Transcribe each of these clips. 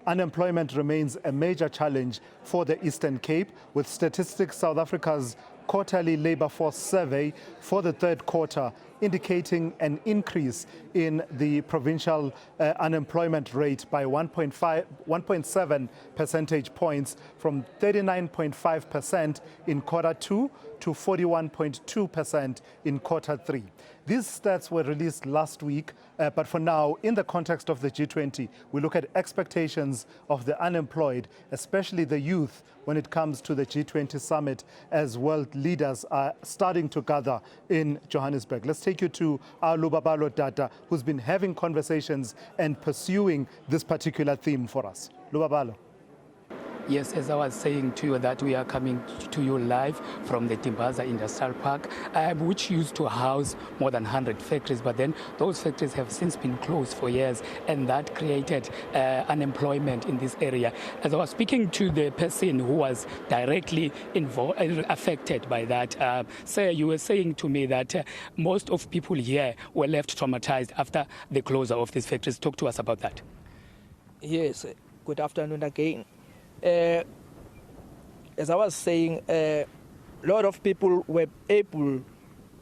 Unemployment remains a major challenge for the Eastern Cape, with Statistics South Africa's quarterly labour force survey for the third quarter indicating an increase in the provincial unemployment rate by 1.7 percentage points from 39.5% in quarter two to 41.2% in quarter three. These stats were released last week, but for now, in the context of the G20, we look at expectations of the unemployed, especially the youth, when it comes to the G20 summit, as world leaders are starting to gather in Johannesburg. Let's take you to our Lubabalo Dada, who's been having conversations and pursuing this particular theme for us. Lubabalo. Yes, as I was saying to you, that we are coming to you live from the Timbaza Industrial Park, which used to house more than 100 factories, but then those factories have since been closed for years, and that created unemployment in this area. As I was speaking to the person who was directly affected by that, sir, you were saying to me that most of people here were left traumatized after the closure of these factories. Talk to us about that. Yes, good afternoon again. As I was saying, a lot of people were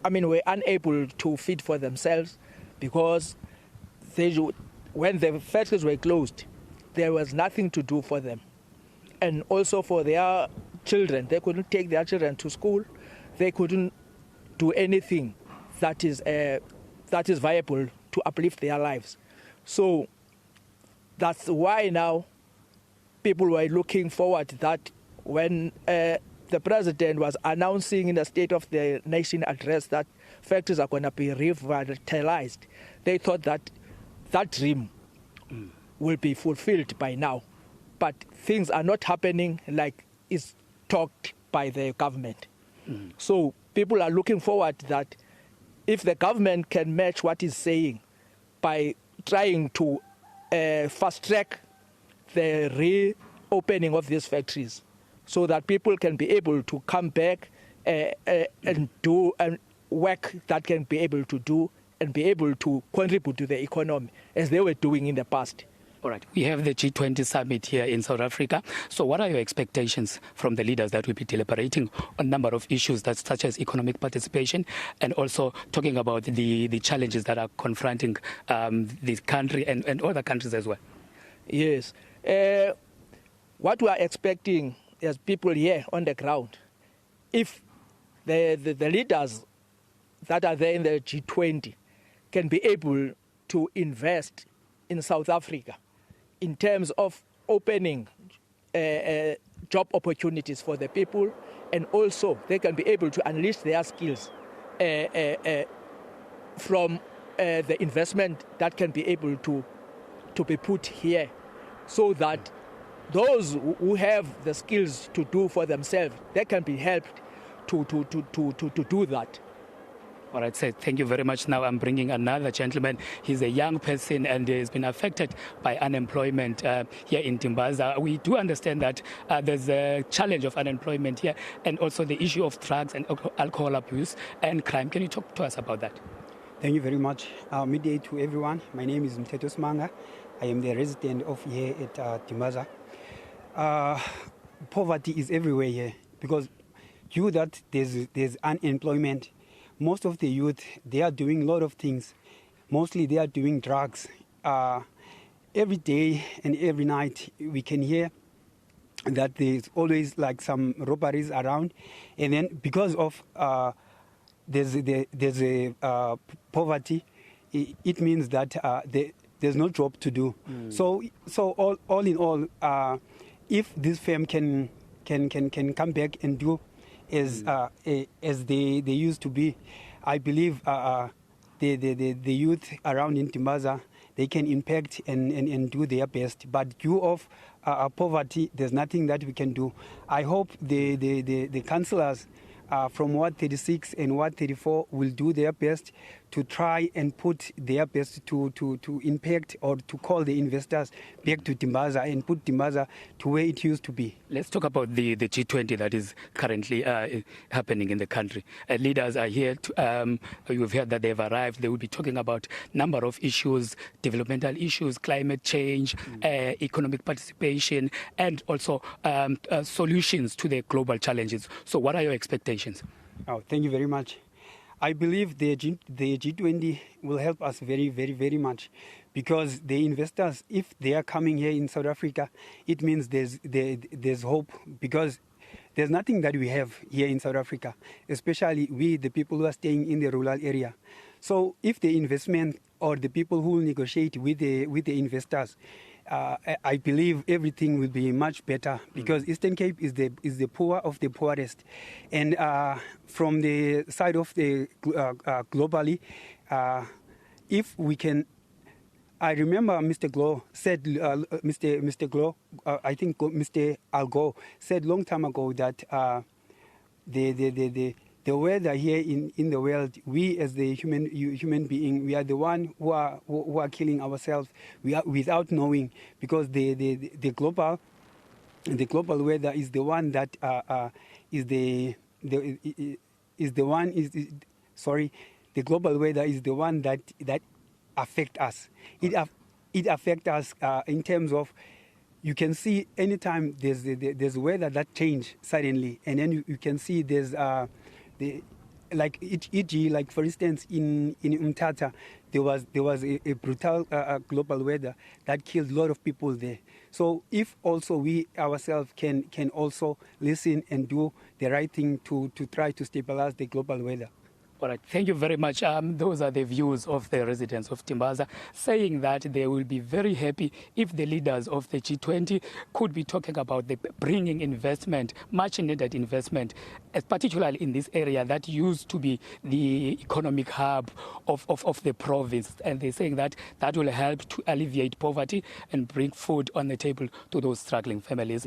unable to feed for themselves because when the factories were closed, there was nothing to do for them. And also for their children, they couldn't take their children to school. They couldn't do anything that is viable to uplift their lives. So that's why now people were looking forward that when the president was announcing in the State of the Nation address that factories are going to be revitalized, they thought that that dream will be fulfilled by now. But things are not happening like is talked by the government. So people are looking forward that if the government can match what it's saying by trying to fast-track the reopening of these factories so that people can be able to come back and do work that can be able to do and be able to contribute to the economy as they were doing in the past. All right. We have the G20 summit here in South Africa. So what are your expectations from the leaders that will be deliberating on a number of issues such as economic participation and also talking about the challenges that are confronting this country and other countries as well? Yes. What we are expecting as people here on the ground, if the leaders that are there in the G20 can be able to invest in South Africa in terms of opening job opportunities for the people, and also they can be able to unleash their skills from the investment that can be able to be put here, so that those who have the skills to do for themselves, they can be helped to do that. All right, sir, thank you very much. Now I'm bringing another gentleman. He's a young person and has been affected by unemployment here in Timbaza. We do understand that there's a challenge of unemployment here and also the issue of drugs and alcohol abuse and crime. Can you talk to us about that? Thank you very much. Midday to everyone. My name is Mteto Smanga. I am the resident of here at Timbaza. Poverty is everywhere here because due that there's unemployment. Most of the youth, they are doing a lot of things. Mostly they are doing drugs. Every day and every night we can hear that there's always like some robberies around. And then because of there's a poverty, it means that there's no job to do. So all in all, if this firm can come back and do as they used to be, I believe the youth around in Timbaza, they can impact and do their best. But due of poverty, there's nothing that we can do. I hope the councillors from Ward 36 and Ward 34 will do their best try and put their best to impact or to call the investors back to Timbaza and put Timbaza to where it used to be. Let's talk about the G20 that is currently happening in the country. Leaders are here. You've heard that they've arrived. They will be talking about number of issues, developmental issues, climate change, economic participation, and also solutions to the global challenges. So what are your expectations? Oh, thank you very much. I believe the G20 will help us very, very, very much, because the investors, if they are coming here in South Africa, it means there's hope, because there's nothing that we have here in South Africa, especially we, the people who are staying in the rural area. So if the investment or the people who will negotiate with the investors, I believe everything will be much better, because Eastern Cape is the poor of the poorest, and from the side of the globally, if we can. I remember Mr. Glow said, Mr. Glow, I think Mr. Algo said long time ago that the weather here in the world, we as the human being, we are the one who are killing ourselves. We are without knowing, because the global weather is the one that the global weather is the one that affect us. It affects us in terms of, you can see anytime there's weather that change suddenly, and then you can see there's like e.g. like for instance in Umtata there was a brutal global weather that killed a lot of people there. So if also we ourselves can also listen and do the right thing to try to stabilize the global weather. All right, thank you very much. Those are the views of the residents of Timbaza, saying that they will be very happy if the leaders of the G20 could be talking about the bringing investment, much needed investment, particularly in this area that used to be the economic hub of the province. And they're saying that that will help to alleviate poverty and bring food on the table to those struggling families.